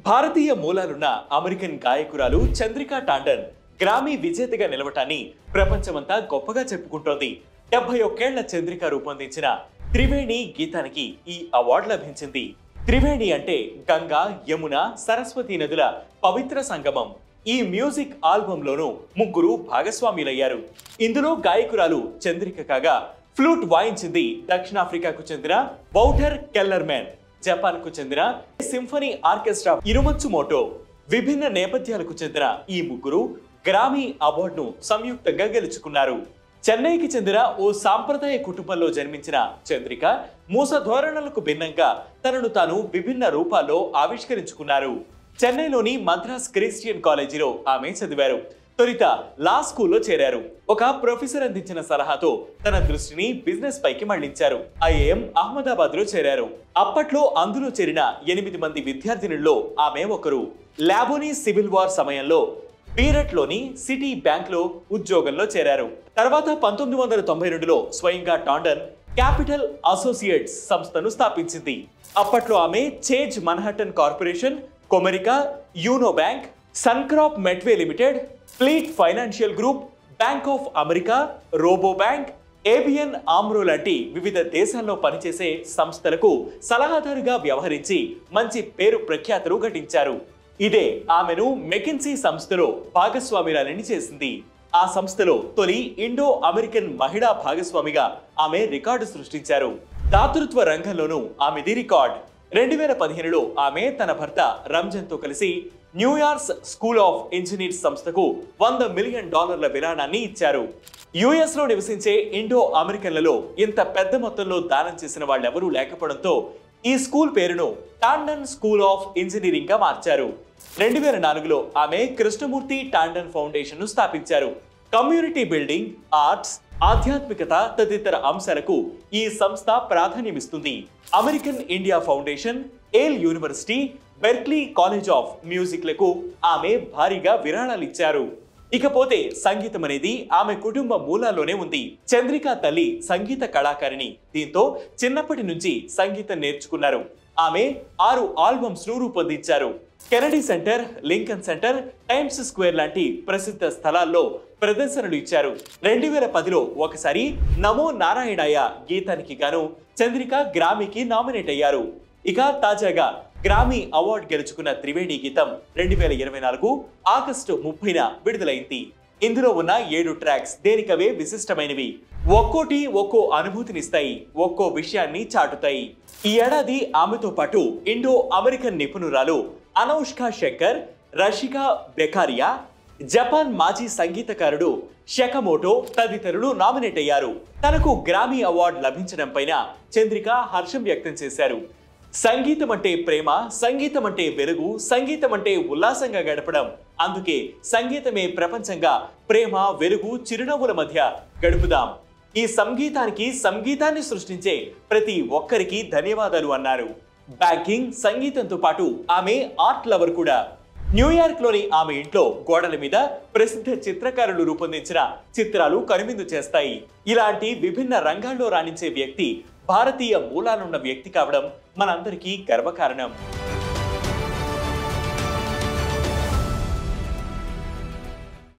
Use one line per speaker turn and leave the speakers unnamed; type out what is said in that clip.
భారతీయ మూలాలున్న American గాయకురాలు Chandrika Tandon గ్రామీ విజేతగా నిలవటాన్ని ప్రపంచమంతా గొప్పగా చెప్పుకుంటోంది. 71 ఏళ్ల చంద్రిక రూపొందించిన త్రివేణి గీతానికి ఈ అవార్డు లభించింది. త్రివేణి అంటే గంగా, యమున, సరస్వతి నదుల పవిత్ర సంగమం. ఈ మ్యూజిక్ ఆల్బంలోనూ ముగ్గురు భాగస్వాములయ్యారు. ఇందులో గాయకురాలు చంద్రిక కాగా ఫ్లూట్ వాయించింది దక్షిణాఫ్రికాకు చెందిన వౌటర్ కెల్లర్మెన్, జపాన్ కు చెందిన సింఫనీ ఆర్కెస్ట్రా ఇరుమత్సుమోటో. విభిన్న నేపథ్యాలకు చెందిన ఈ ముగ్గురు గ్రామీ అవార్డును సంయుక్తంగా గెలుచుకున్నారు. చెన్నైకి చెందిన ఓ సాంప్రదాయ కుటుంబంలో జన్మించిన చంద్రిక మూస ధోరణులకు భిన్నంగా తనను తాను విభిన్న రూపాల్లో ఆవిష్కరించుకున్నారు. చెన్నైలోని మద్రాస్ క్రిస్టియన్ కాలేజీలో ఆమె చదివారు. తొలుత లా స్కూల్లో చేరారు. ఒక ప్రొఫెసర్ అందించిన సలహాతో తన దృష్టిని బిజినెస్ పైకి మళ్లించారు. ఐఐఎం అహ్మదాబాద్ లో చేరారు. అప్పట్లో అందులో చేరిన 8 మంది విద్యార్థినుల్లో ఆమె ఒకరు. లాబోనీ సివిల్ వార్ సమయంలో బీరట్ లోని సిటీ బ్యాంక్ లో ఉద్యోగంలో చేరారు. తర్వాత 1992లో స్వయంగా టాండన్ క్యాపిటల్ అసోసియేట్స్ సంస్థను స్థాపించింది. అప్పట్లో ఆమె Chase Manhattan Corporation, Comerica, Uno Bank, Suncorp Metway Limited, Fleet Financial Group, Bank of America, Rabobank, ABN AMRO లాంటి వివిధ దేశాల్లో పనిచేసే సంస్థలకు సలహాదారుగా వ్యవహరించి మంచి పేరు ప్రఖ్యాతులు గడించారు. ఇదే ఆమెను మెకిన్సీ సంస్థలో భాగస్వామిరాలని చేసింది. ఆ సంస్థలో తొలి ఇండో అమెరికన్ మహిళా భాగస్వామిగా ఆమె రికార్డు సృష్టించారు. దాతృత్వ రంగంలోనూ ఆమెది రికార్డ్. 2015లో ఆమె తన భర్త రంజన్ తో కలిసి న్యూయార్క్ స్కూల్ ఆఫ్ ఇంజనీర్స్ సంస్థకు $100 మిలియన్ విరాళాన్ని ఇచ్చారు. యుఎస్ లో నివసించే ఇండో అమెరికన్లలో ఇంత పెద్ద మొత్తంలో దానం చేసిన వాళ్ళెవరూ లేకపోవడంతో ఈ స్కూల్ పేరును టాండన్ స్కూల్ ఆఫ్ ఇంజనీరింగ్ గా మార్చారు. 2004లో ఆమె కృష్ణమూర్తి టాండన్ ఫౌండేషన్ ను స్థాపించారు. కమ్యూనిటీ బిల్డింగ్, ఆర్ట్స్, ఆధ్యాత్మికత తదితర అంశాలకు ఈ సంస్థ ప్రాధాన్యమిస్తుంది. American India Foundation, Yale University, Berklee College of Music లకు ఆమె భారీగా విరాళాలిచ్చారు. ఇకపోతే సంగీతం అనేది ఆమె కుటుంబ మూలాల్లోనే ఉంది. చంద్రికా తల్లి సంగీత కళాకారిణి. దీంతో చిన్నప్పటి నుంచి సంగీతం నేర్చుకున్నారు. ఆమె 6 ఆల్బమ్స్ ను రూపొందించారు. Kennedy centre, Lincoln centre, times square లాంటి ప్రసిద్ధ స్థలాల్లో ప్రదర్శనలు ఇచ్చారు. 2010లో ఒకసారి నమో నారాయణాయ గీతానికి గాను చంద్రిక గ్రామీకి నామినేట్ అయ్యారు. ఇక తాజాగా గ్రామీ అవార్డు గెలుచుకున్న త్రివేణి గీతం 2024 ఆగస్టు 30న విడుదలైంది. ఇందులో ఉన్న 7 ట్రాక్స్ దేనికవే విశిష్టమైనవి. ఒక్కోటి ఒక్కో అనుభూతినిస్తాయి, ఒక్కో విషయాన్ని చాటుతాయి. ఈ ఏడాది ఆమెతో పాటు ఇండో అమెరికన్ నిపుణురాలు అనౌష్కా శంకర్, రషికా బెకారియా, జపాన్ మాజీ సంగీతకారుడు షకమోటో తదితరులు నామినేట్ అయ్యారు. తనకు గ్రామీ అవార్డు లభించడం పైన చంద్రిక హర్షం వ్యక్తం చేశారు. సంగీతం అంటే ప్రేమ, సంగీతం అంటే వెలుగు, సంగీతం అంటే ఉల్లాసంగా గడపడం. అందుకే సంగీతమే ప్రపంచంగా ప్రేమ, వెలుగు, చిరునవ్వుల మధ్య గడుపుదాం. ఈ సంగీతాన్ని సృష్టించే ప్రతి ఒక్కరికి ధన్యవాదాలు అన్నారు. బ్యాంకింగ్, సంగీతంతో పాటు ఆమె ఆర్ట్ లవర్ కూడా. న్యూయార్క్ లోని ఆమె ఇంట్లో గోడల మీద ప్రసిద్ధ చిత్రకారులు రూపొందించిన చిత్రాలు కనువిందు చేస్తాయి. ఇలాంటి విభిన్న రంగాల్లో రాణించే వ్యక్తి భారతీయ మూలాలున్న వ్యక్తి కావడం మనందరికీ గర్వకారణం.